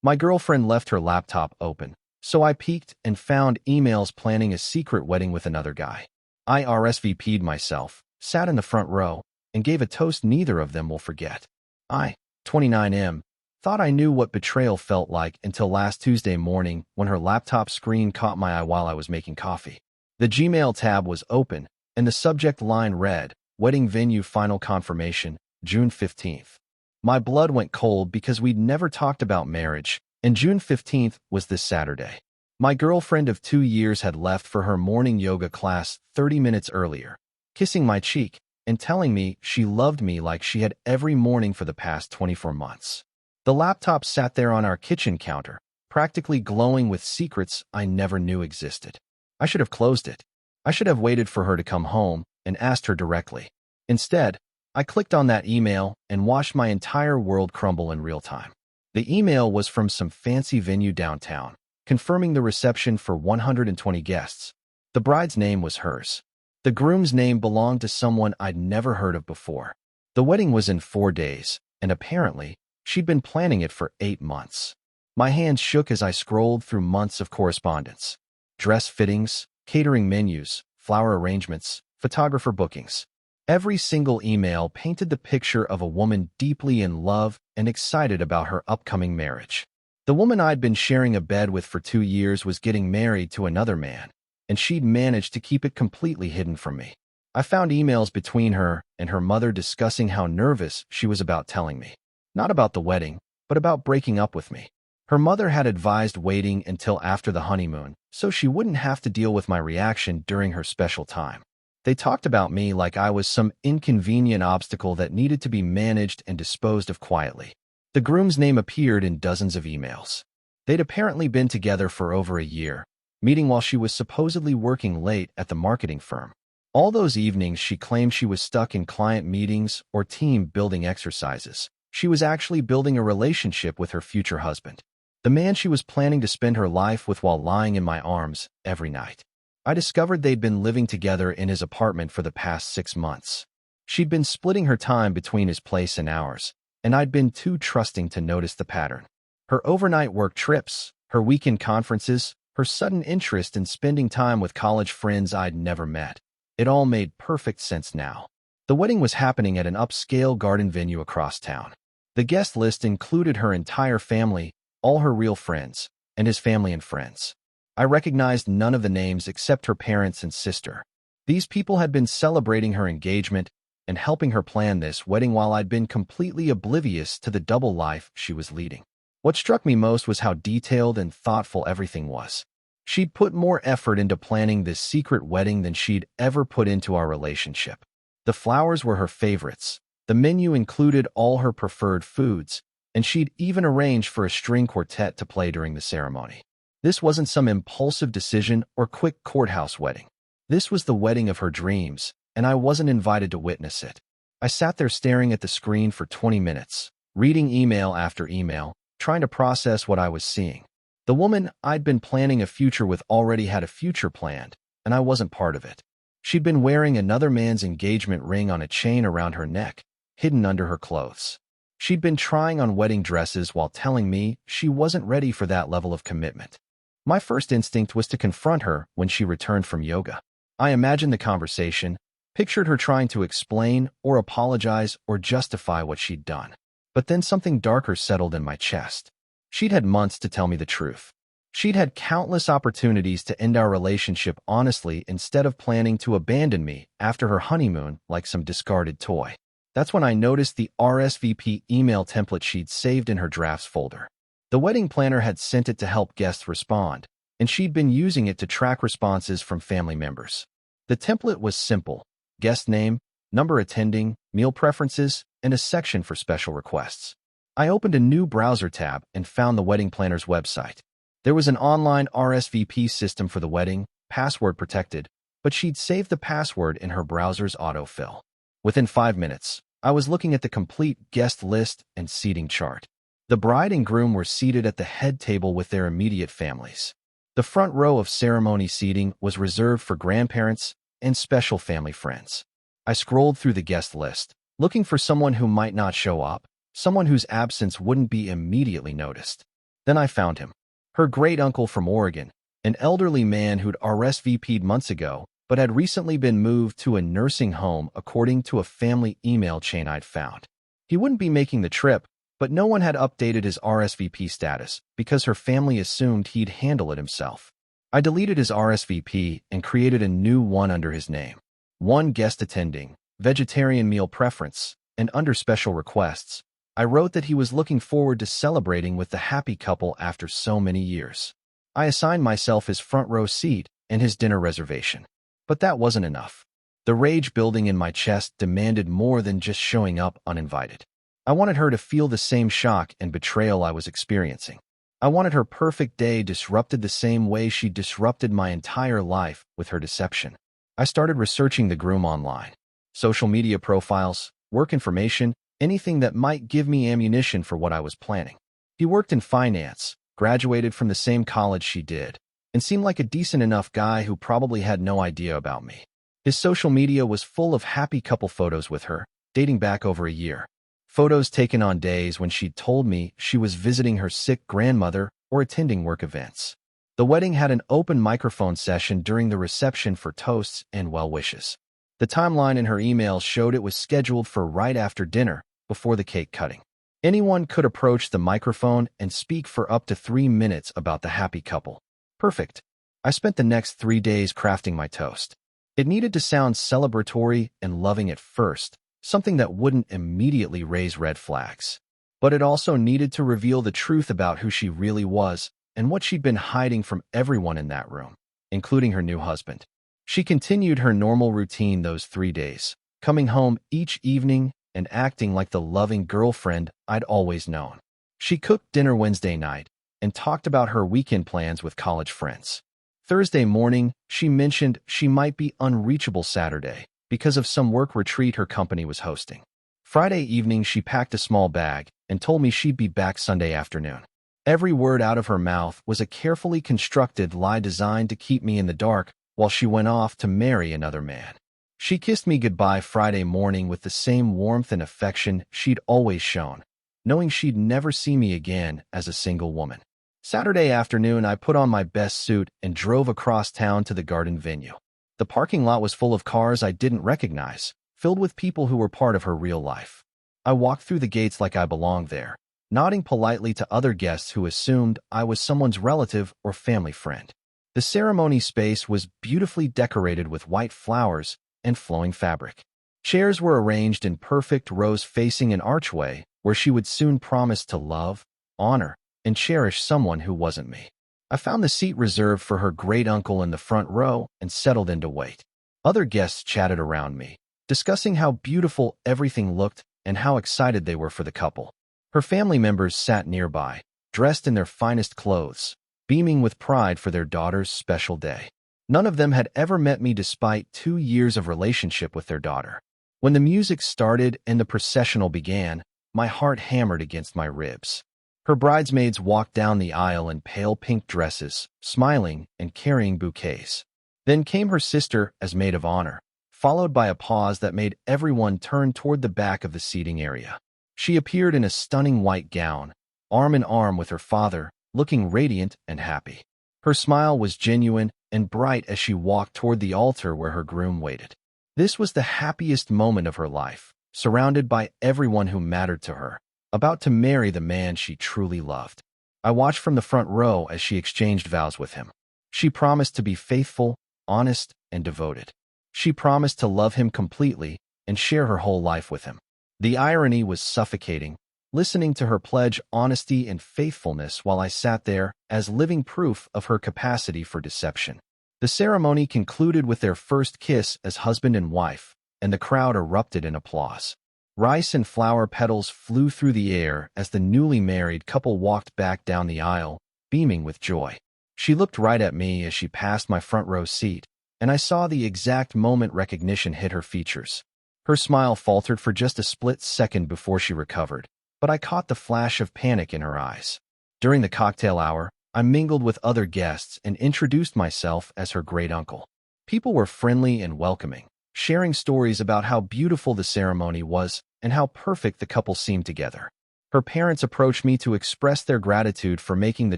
My girlfriend left her laptop open, so I peeked and found emails planning a secret wedding with another guy. I RSVP'd myself, sat in the front row, and gave a toast neither of them will forget. I, 29M, thought I knew what betrayal felt like until last Tuesday morning when her laptop screen caught my eye while I was making coffee. The Gmail tab was open, and the subject line read, Wedding Venue Final Confirmation, June 15th. My blood went cold because we'd never talked about marriage, and June 15th was this Saturday. My girlfriend of 2 years had left for her morning yoga class 30 minutes earlier, kissing my cheek and telling me she loved me like she had every morning for the past 24 months. The laptop sat there on our kitchen counter, practically glowing with secrets I never knew existed. I should have closed it. I should have waited for her to come home and asked her directly. Instead, I clicked on that email and watched my entire world crumble in real time. The email was from some fancy venue downtown, confirming the reception for 120 guests. The bride's name was hers. The groom's name belonged to someone I'd never heard of before. The wedding was in 4 days, and apparently, she'd been planning it for 8 months. My hands shook as I scrolled through months of correspondence. Dress fittings, catering menus, flower arrangements, photographer bookings. Every single email painted the picture of a woman deeply in love and excited about her upcoming marriage. The woman I'd been sharing a bed with for 2 years was getting married to another man, and she'd managed to keep it completely hidden from me. I found emails between her and her mother discussing how nervous she was about telling me. Not about the wedding, but about breaking up with me. Her mother had advised waiting until after the honeymoon, so she wouldn't have to deal with my reaction during her special time. They talked about me like I was some inconvenient obstacle that needed to be managed and disposed of quietly. The groom's name appeared in dozens of emails. They'd apparently been together for over a year, meeting while she was supposedly working late at the marketing firm. All those evenings she claimed she was stuck in client meetings or team-building exercises. She was actually building a relationship with her future husband, the man she was planning to spend her life with while lying in my arms every night. I discovered they'd been living together in his apartment for the past 6 months. She'd been splitting her time between his place and ours, and I'd been too trusting to notice the pattern. Her overnight work trips, her weekend conferences, her sudden interest in spending time with college friends I'd never met. It all made perfect sense now. The wedding was happening at an upscale garden venue across town. The guest list included her entire family, all her real friends, and his family and friends. I recognized none of the names except her parents and sister. These people had been celebrating her engagement and helping her plan this wedding while I'd been completely oblivious to the double life she was leading. What struck me most was how detailed and thoughtful everything was. She'd put more effort into planning this secret wedding than she'd ever put into our relationship. The flowers were her favorites. The menu included all her preferred foods, and she'd even arranged for a string quartet to play during the ceremony. This wasn't some impulsive decision or quick courthouse wedding. This was the wedding of her dreams, and I wasn't invited to witness it. I sat there staring at the screen for 20 minutes, reading email after email, trying to process what I was seeing. The woman I'd been planning a future with already had a future planned, and I wasn't part of it. She'd been wearing another man's engagement ring on a chain around her neck, hidden under her clothes. She'd been trying on wedding dresses while telling me she wasn't ready for that level of commitment. My first instinct was to confront her when she returned from yoga. I imagined the conversation, pictured her trying to explain or apologize or justify what she'd done. But then something darker settled in my chest. She'd had months to tell me the truth. She'd had countless opportunities to end our relationship honestly instead of planning to abandon me after her honeymoon like some discarded toy. That's when I noticed the RSVP email template she'd saved in her drafts folder. The wedding planner had sent it to help guests respond, and she'd been using it to track responses from family members. The template was simple: guest name, number attending, meal preferences, and a section for special requests. I opened a new browser tab and found the wedding planner's website. There was an online RSVP system for the wedding, password protected, but she'd saved the password in her browser's autofill. Within 5 minutes, I was looking at the complete guest list and seating chart. The bride and groom were seated at the head table with their immediate families. The front row of ceremony seating was reserved for grandparents and special family friends. I scrolled through the guest list, looking for someone who might not show up, someone whose absence wouldn't be immediately noticed. Then I found him. Her great-uncle from Oregon, an elderly man who'd RSVP'd months ago, but had recently been moved to a nursing home according to a family email chain I'd found. He wouldn't be making the trip, but no one had updated his RSVP status because her family assumed he'd handle it himself. I deleted his RSVP and created a new one under his name. One guest attending, vegetarian meal preference, and under special requests, I wrote that he was looking forward to celebrating with the happy couple after so many years. I assigned myself his front row seat and his dinner reservation. But that wasn't enough. The rage building in my chest demanded more than just showing up uninvited. I wanted her to feel the same shock and betrayal I was experiencing. I wanted her perfect day disrupted the same way she disrupted my entire life with her deception. I started researching the groom online. Social media profiles, work information, anything that might give me ammunition for what I was planning. He worked in finance, graduated from the same college she did, and seemed like a decent enough guy who probably had no idea about me. His social media was full of happy couple photos with her, dating back over a year. Photos taken on days when she'd told me she was visiting her sick grandmother or attending work events. The wedding had an open microphone session during the reception for toasts and well wishes. The timeline in her emails showed it was scheduled for right after dinner, before the cake cutting. Anyone could approach the microphone and speak for up to 3 minutes about the happy couple. Perfect. I spent the next 3 days crafting my toast. It needed to sound celebratory and loving at first, something that wouldn't immediately raise red flags. But it also needed to reveal the truth about who she really was and what she'd been hiding from everyone in that room, including her new husband. She continued her normal routine those 3 days, coming home each evening and acting like the loving girlfriend I'd always known. She cooked dinner Wednesday night and talked about her weekend plans with college friends. Thursday morning, she mentioned she might be unreachable Saturday because of some work retreat her company was hosting. Friday evening, she packed a small bag and told me she'd be back Sunday afternoon. Every word out of her mouth was a carefully constructed lie designed to keep me in the dark while she went off to marry another man. She kissed me goodbye Friday morning with the same warmth and affection she'd always shown, knowing she'd never see me again as a single woman. Saturday afternoon, I put on my best suit and drove across town to the garden venue. The parking lot was full of cars I didn't recognize, filled with people who were part of her real life. I walked through the gates like I belonged there, nodding politely to other guests who assumed I was someone's relative or family friend. The ceremony space was beautifully decorated with white flowers and flowing fabric. Chairs were arranged in perfect rows facing an archway where she would soon promise to love, honor, and cherish someone who wasn't me. I found the seat reserved for her great-uncle in the front row and settled in to wait. Other guests chatted around me, discussing how beautiful everything looked and how excited they were for the couple. Her family members sat nearby, dressed in their finest clothes, beaming with pride for their daughter's special day. None of them had ever met me despite 2 years of relationship with their daughter. When the music started and the processional began, my heart hammered against my ribs. Her bridesmaids walked down the aisle in pale pink dresses, smiling and carrying bouquets. Then came her sister as maid of honor, followed by a pause that made everyone turn toward the back of the seating area. She appeared in a stunning white gown, arm in arm with her father, looking radiant and happy. Her smile was genuine and bright as she walked toward the altar where her groom waited. This was the happiest moment of her life, surrounded by everyone who mattered to her, about to marry the man she truly loved. I watched from the front row as she exchanged vows with him. She promised to be faithful, honest, and devoted. She promised to love him completely and share her whole life with him. The irony was suffocating, listening to her pledge honesty and faithfulness while I sat there as living proof of her capacity for deception. The ceremony concluded with their first kiss as husband and wife, and the crowd erupted in applause. Rice and flower petals flew through the air as the newly married couple walked back down the aisle, beaming with joy. She looked right at me as she passed my front row seat, and I saw the exact moment recognition hit her features. Her smile faltered for just a split second before she recovered, but I caught the flash of panic in her eyes. During the cocktail hour, I mingled with other guests and introduced myself as her great-uncle. People were friendly and welcoming, sharing stories about how beautiful the ceremony was and how perfect the couple seemed together. Her parents approached me to express their gratitude for making the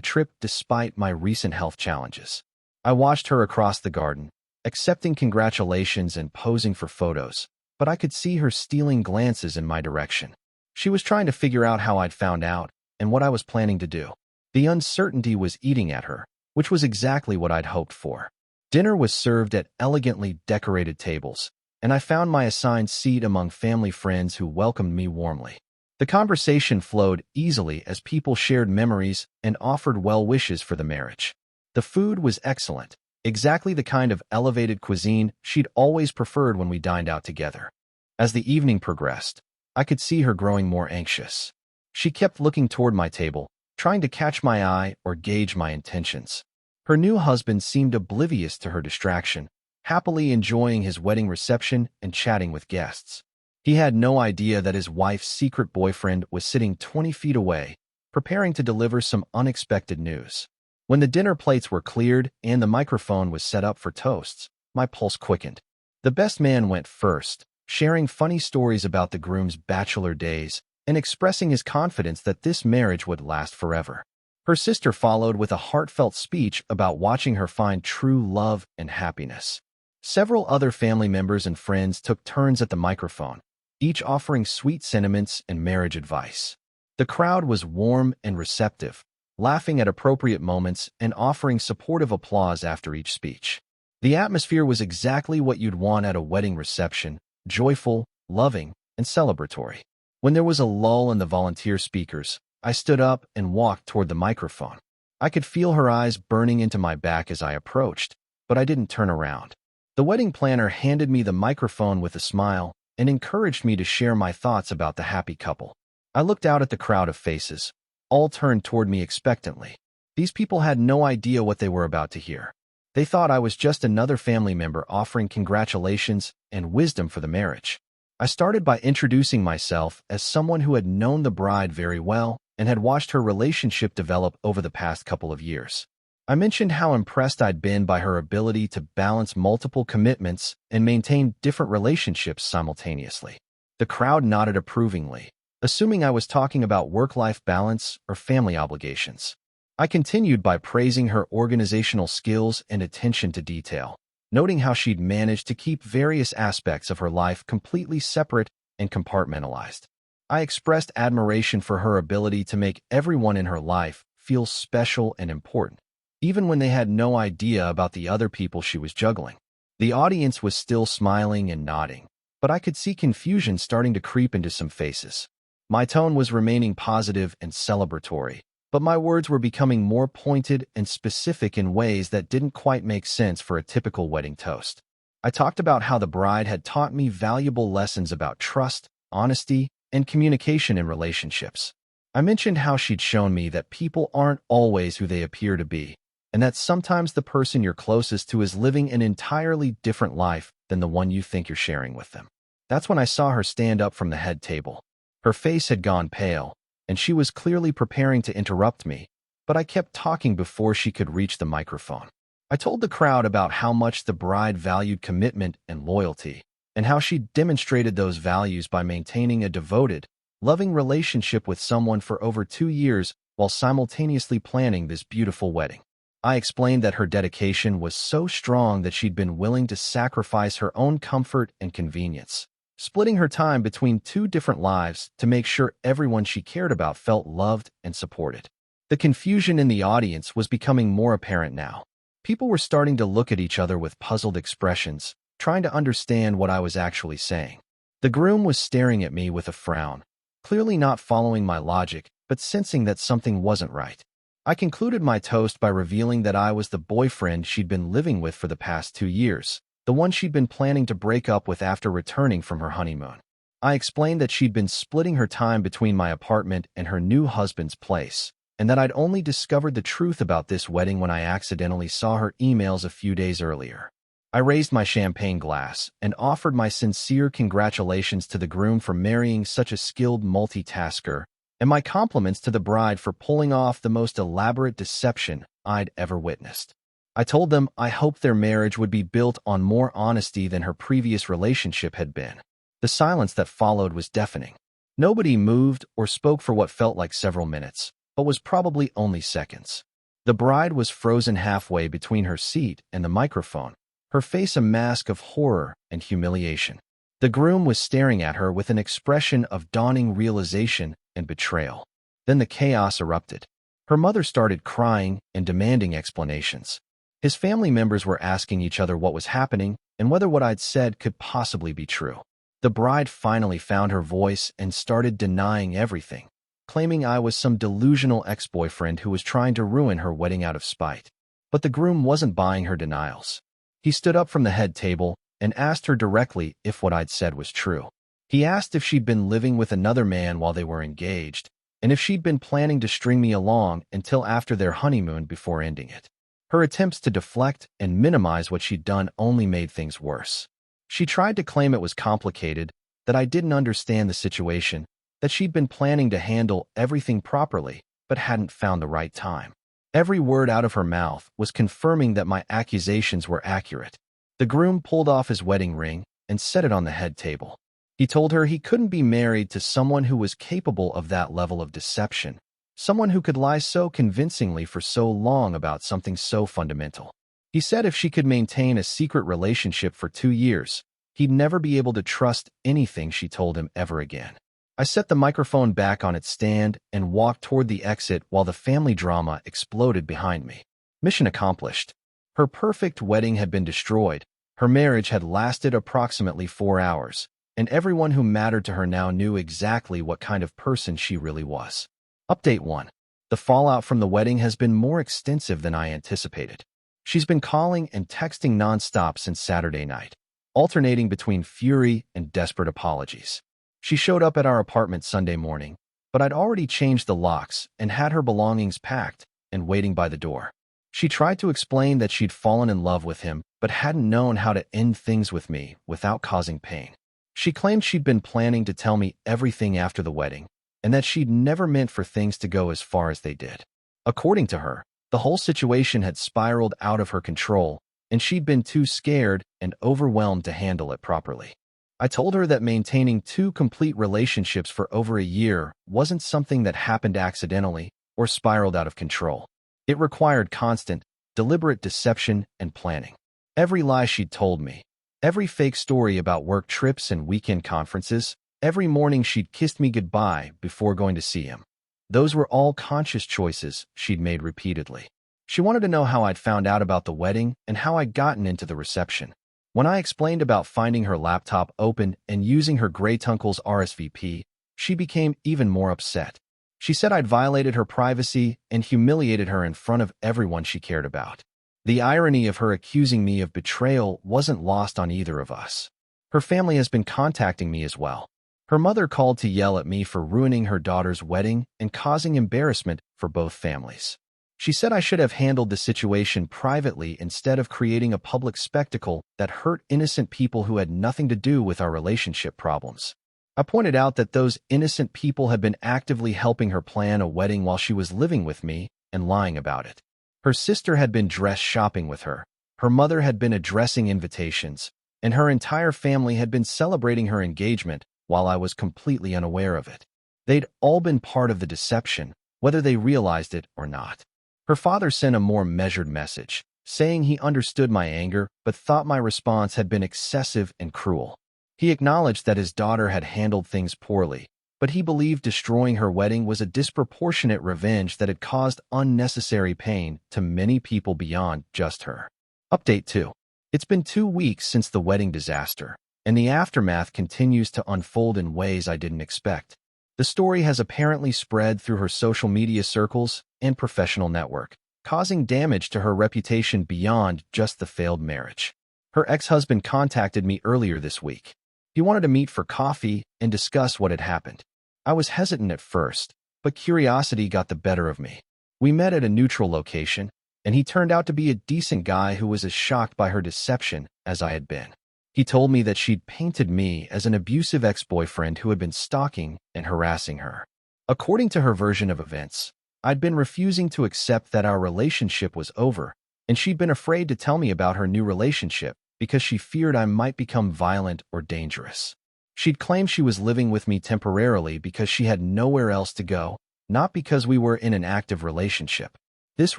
trip despite my recent health challenges. I watched her across the garden, accepting congratulations and posing for photos, but I could see her stealing glances in my direction. She was trying to figure out how I'd found out and what I was planning to do. The uncertainty was eating at her, which was exactly what I'd hoped for. Dinner was served at elegantly decorated tables, and I found my assigned seat among family friends who welcomed me warmly. The conversation flowed easily as people shared memories and offered well wishes for the marriage. The food was excellent, exactly the kind of elevated cuisine she'd always preferred when we dined out together. As the evening progressed, I could see her growing more anxious. She kept looking toward my table, trying to catch my eye or gauge my intentions. Her new husband seemed oblivious to her distraction, happily enjoying his wedding reception and chatting with guests. He had no idea that his wife's secret boyfriend was sitting 20 feet away, preparing to deliver some unexpected news. When the dinner plates were cleared and the microphone was set up for toasts, my pulse quickened. The best man went first, sharing funny stories about the groom's bachelor days and expressing his confidence that this marriage would last forever. Her sister followed with a heartfelt speech about watching her find true love and happiness. Several other family members and friends took turns at the microphone, each offering sweet sentiments and marriage advice. The crowd was warm and receptive, laughing at appropriate moments and offering supportive applause after each speech. The atmosphere was exactly what you'd want at a wedding reception, joyful, loving, and celebratory. When there was a lull in the volunteer speakers, I stood up and walked toward the microphone. I could feel her eyes burning into my back as I approached, but I didn't turn around. The wedding planner handed me the microphone with a smile and encouraged me to share my thoughts about the happy couple. I looked out at the crowd of faces, all turned toward me expectantly. These people had no idea what they were about to hear. They thought I was just another family member offering congratulations and wisdom for the marriage. I started by introducing myself as someone who had known the bride very well and had watched her relationship develop over the past couple of years. I mentioned how impressed I'd been by her ability to balance multiple commitments and maintain different relationships simultaneously. The crowd nodded approvingly, assuming I was talking about work-life balance or family obligations. I continued by praising her organizational skills and attention to detail, noting how she'd managed to keep various aspects of her life completely separate and compartmentalized. I expressed admiration for her ability to make everyone in her life feel special and important, even when they had no idea about the other people she was juggling. The audience was still smiling and nodding, but I could see confusion starting to creep into some faces. My tone was remaining positive and celebratory, but my words were becoming more pointed and specific in ways that didn't quite make sense for a typical wedding toast. I talked about how the bride had taught me valuable lessons about trust, honesty, and communication in relationships. I mentioned how she'd shown me that people aren't always who they appear to be, and that sometimes the person you're closest to is living an entirely different life than the one you think you're sharing with them. That's when I saw her stand up from the head table. Her face had gone pale, and she was clearly preparing to interrupt me, but I kept talking before she could reach the microphone. I told the crowd about how much the bride valued commitment and loyalty, and how she demonstrated those values by maintaining a devoted, loving relationship with someone for over 2 years while simultaneously planning this beautiful wedding. I explained that her dedication was so strong that she'd been willing to sacrifice her own comfort and convenience, splitting her time between 2 different lives to make sure everyone she cared about felt loved and supported. The confusion in the audience was becoming more apparent now. People were starting to look at each other with puzzled expressions, trying to understand what I was actually saying. The groom was staring at me with a frown, clearly not following my logic, but sensing that something wasn't right. I concluded my toast by revealing that I was the boyfriend she'd been living with for the past 2 years, the one she'd been planning to break up with after returning from her honeymoon. I explained that she'd been splitting her time between my apartment and her new husband's place, and that I'd only discovered the truth about this wedding when I accidentally saw her emails a few days earlier. I raised my champagne glass and offered my sincere congratulations to the groom for marrying such a skilled multitasker, and my compliments to the bride for pulling off the most elaborate deception I'd ever witnessed. I told them I hoped their marriage would be built on more honesty than her previous relationship had been. The silence that followed was deafening. Nobody moved or spoke for what felt like several minutes, but was probably only seconds. The bride was frozen halfway between her seat and the microphone, her face a mask of horror and humiliation. The groom was staring at her with an expression of dawning realization and betrayal. Then the chaos erupted. Her mother started crying and demanding explanations. His family members were asking each other what was happening and whether what I'd said could possibly be true. The bride finally found her voice and started denying everything, claiming I was some delusional ex-boyfriend who was trying to ruin her wedding out of spite. But the groom wasn't buying her denials. He stood up from the head table and asked her directly if what I'd said was true. He asked if she'd been living with another man while they were engaged, and if she'd been planning to string me along until after their honeymoon before ending it. Her attempts to deflect and minimize what she'd done only made things worse. She tried to claim it was complicated, that I didn't understand the situation, that she'd been planning to handle everything properly, but hadn't found the right time. Every word out of her mouth was confirming that my accusations were accurate. The groom pulled off his wedding ring and set it on the head table. He told her he couldn't be married to someone who was capable of that level of deception, someone who could lie so convincingly for so long about something so fundamental. He said if she could maintain a secret relationship for 2 years, he'd never be able to trust anything she told him ever again. I set the microphone back on its stand and walked toward the exit while the family drama exploded behind me. Mission accomplished. Her perfect wedding had been destroyed. Her marriage had lasted approximately 4 hours, and everyone who mattered to her now knew exactly what kind of person she really was. Update 1. The fallout from the wedding has been more extensive than I anticipated. She's been calling and texting nonstop since Saturday night, alternating between fury and desperate apologies. She showed up at our apartment Sunday morning, but I'd already changed the locks and had her belongings packed and waiting by the door. She tried to explain that she'd fallen in love with him, but hadn't known how to end things with me without causing pain. She claimed she'd been planning to tell me everything after the wedding, and that she'd never meant for things to go as far as they did. According to her, the whole situation had spiraled out of her control, and she'd been too scared and overwhelmed to handle it properly. I told her that maintaining 2 complete relationships for over a year wasn't something that happened accidentally or spiraled out of control. It required constant, deliberate deception and planning. Every lie she'd told me, every fake story about work trips and weekend conferences, every morning she'd kissed me goodbye before going to see him. Those were all conscious choices she'd made repeatedly. She wanted to know how I'd found out about the wedding and how I'd gotten into the reception. When I explained about finding her laptop open and using her great uncle's RSVP, she became even more upset. She said I'd violated her privacy and humiliated her in front of everyone she cared about. The irony of her accusing me of betrayal wasn't lost on either of us. Her family has been contacting me as well. Her mother called to yell at me for ruining her daughter's wedding and causing embarrassment for both families. She said I should have handled the situation privately instead of creating a public spectacle that hurt innocent people who had nothing to do with our relationship problems. I pointed out that those innocent people had been actively helping her plan a wedding while she was living with me and lying about it. Her sister had been dress shopping with her. Her mother had been addressing invitations, and her entire family had been celebrating her engagement while I was completely unaware of it. They'd all been part of the deception, whether they realized it or not. Her father sent a more measured message, saying he understood my anger but thought my response had been excessive and cruel. He acknowledged that his daughter had handled things poorly, but he believed destroying her wedding was a disproportionate revenge that had caused unnecessary pain to many people beyond just her. Update 2. It's been 2 weeks since the wedding disaster, and the aftermath continues to unfold in ways I didn't expect. The story has apparently spread through her social media circles and professional network, causing damage to her reputation beyond just the failed marriage. Her ex-husband contacted me earlier this week. He wanted to meet for coffee and discuss what had happened. I was hesitant at first, but curiosity got the better of me. We met at a neutral location, and he turned out to be a decent guy who was as shocked by her deception as I had been. He told me that she'd painted me as an abusive ex-boyfriend who had been stalking and harassing her. According to her version of events, I'd been refusing to accept that our relationship was over, and she'd been afraid to tell me about her new relationship because she feared I might become violent or dangerous. She'd claimed she was living with me temporarily because she had nowhere else to go, not because we were in an active relationship. This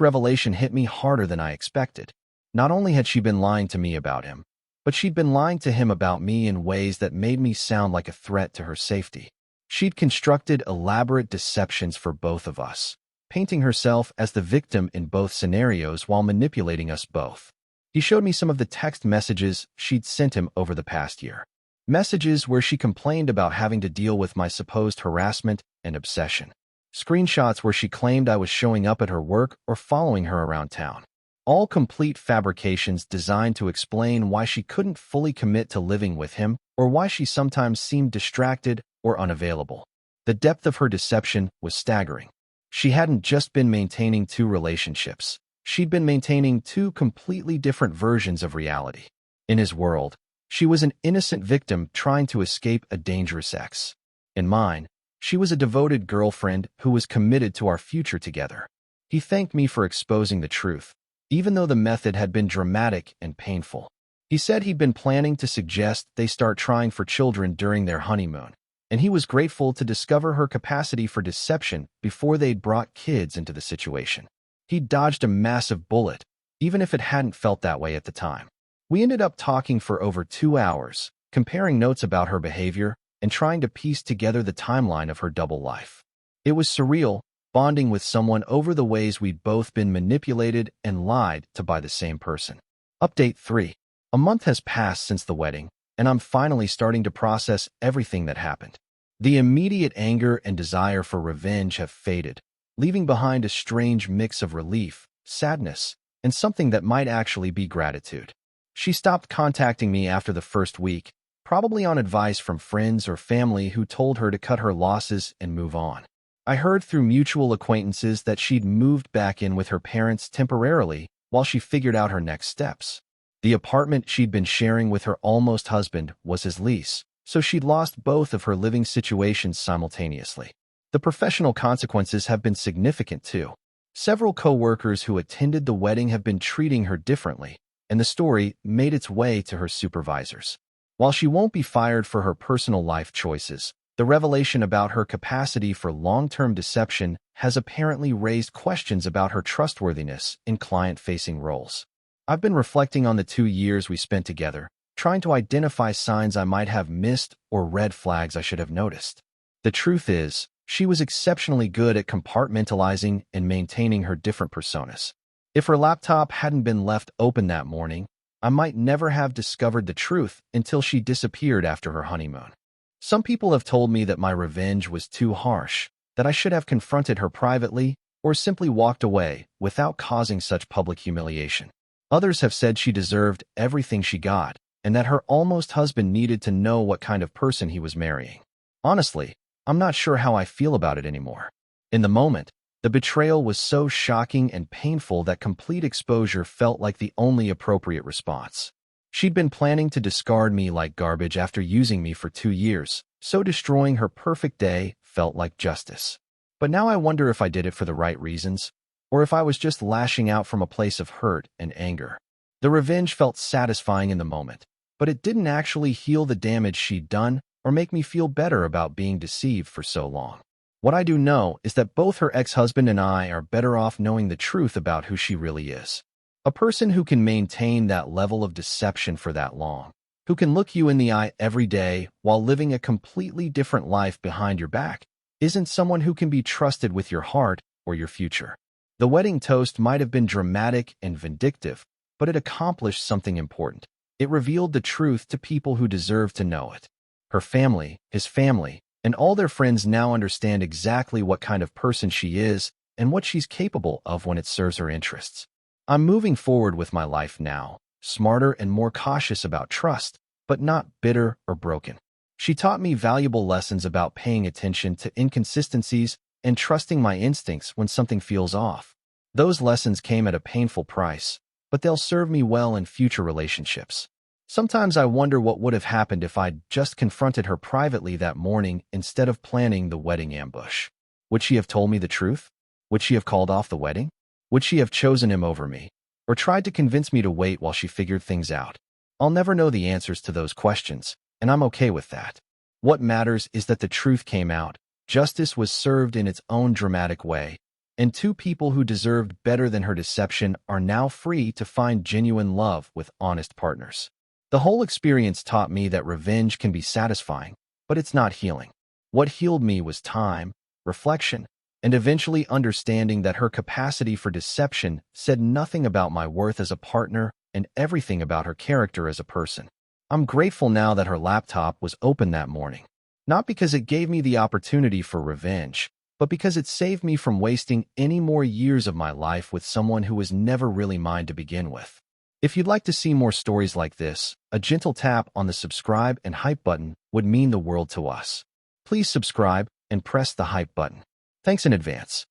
revelation hit me harder than I expected. Not only had she been lying to me about him, but she'd been lying to him about me in ways that made me sound like a threat to her safety. She'd constructed elaborate deceptions for both of us, painting herself as the victim in both scenarios while manipulating us both. He showed me some of the text messages she'd sent him over the past year. Messages where she complained about having to deal with my supposed harassment and obsession. Screenshots where she claimed I was showing up at her work or following her around town. All complete fabrications designed to explain why she couldn't fully commit to living with him or why she sometimes seemed distracted or unavailable. The depth of her deception was staggering. She hadn't just been maintaining two relationships. She'd been maintaining two completely different versions of reality. In his world, she was an innocent victim trying to escape a dangerous ex. In mine, she was a devoted girlfriend who was committed to our future together. He thanked me for exposing the truth, even though the method had been dramatic and painful. He said he'd been planning to suggest they start trying for children during their honeymoon, and he was grateful to discover her capacity for deception before they'd brought kids into the situation. He'd dodged a massive bullet, even if it hadn't felt that way at the time. We ended up talking for over 2 hours, comparing notes about her behavior and trying to piece together the timeline of her double life. It was surreal, bonding with someone over the ways we'd both been manipulated and lied to by the same person. Update 3. A month has passed since the wedding, and I'm finally starting to process everything that happened. The immediate anger and desire for revenge have faded, leaving behind a strange mix of relief, sadness, and something that might actually be gratitude. She stopped contacting me after the first week, probably on advice from friends or family who told her to cut her losses and move on. I heard through mutual acquaintances that she'd moved back in with her parents temporarily while she figured out her next steps. The apartment she'd been sharing with her almost husband was his lease, so she'd lost both of her living situations simultaneously. The professional consequences have been significant too. Several co-workers who attended the wedding have been treating her differently, and the story made its way to her supervisors. While she won't be fired for her personal life choices, the revelation about her capacity for long-term deception has apparently raised questions about her trustworthiness in client-facing roles. I've been reflecting on the 2 years we spent together, trying to identify signs I might have missed or red flags I should have noticed. The truth is, she was exceptionally good at compartmentalizing and maintaining her different personas. If her laptop hadn't been left open that morning, I might never have discovered the truth until she disappeared after her honeymoon. Some people have told me that my revenge was too harsh, that I should have confronted her privately or simply walked away without causing such public humiliation. Others have said she deserved everything she got and that her almost husband needed to know what kind of person he was marrying. Honestly, I'm not sure how I feel about it anymore. In the moment, the betrayal was so shocking and painful that complete exposure felt like the only appropriate response. She'd been planning to discard me like garbage after using me for 2 years, so destroying her perfect day felt like justice. But now I wonder if I did it for the right reasons, or if I was just lashing out from a place of hurt and anger. The revenge felt satisfying in the moment, but it didn't actually heal the damage she'd done or make me feel better about being deceived for so long. What I do know is that both her ex-husband and I are better off knowing the truth about who she really is. A person who can maintain that level of deception for that long, who can look you in the eye every day while living a completely different life behind your back, isn't someone who can be trusted with your heart or your future. The wedding toast might have been dramatic and vindictive, but it accomplished something important. It revealed the truth to people who deserve to know it. Her family, his family, and all their friends now understand exactly what kind of person she is and what she's capable of when it serves her interests. I'm moving forward with my life now, smarter and more cautious about trust, but not bitter or broken. She taught me valuable lessons about paying attention to inconsistencies and trusting my instincts when something feels off. Those lessons came at a painful price, but they'll serve me well in future relationships. Sometimes I wonder what would have happened if I'd just confronted her privately that morning instead of planning the wedding ambush. Would she have told me the truth? Would she have called off the wedding? Would she have chosen him over me? Or tried to convince me to wait while she figured things out? I'll never know the answers to those questions, and I'm okay with that. What matters is that the truth came out, justice was served in its own dramatic way, and two people who deserved better than her deception are now free to find genuine love with honest partners. The whole experience taught me that revenge can be satisfying, but it's not healing. What healed me was time, reflection, and eventually understanding that her capacity for deception said nothing about my worth as a partner and everything about her character as a person. I'm grateful now that her laptop was open that morning, not because it gave me the opportunity for revenge, but because it saved me from wasting any more years of my life with someone who was never really mine to begin with. If you'd like to see more stories like this, a gentle tap on the subscribe and hype button would mean the world to us. Please subscribe and press the hype button. Thanks in advance.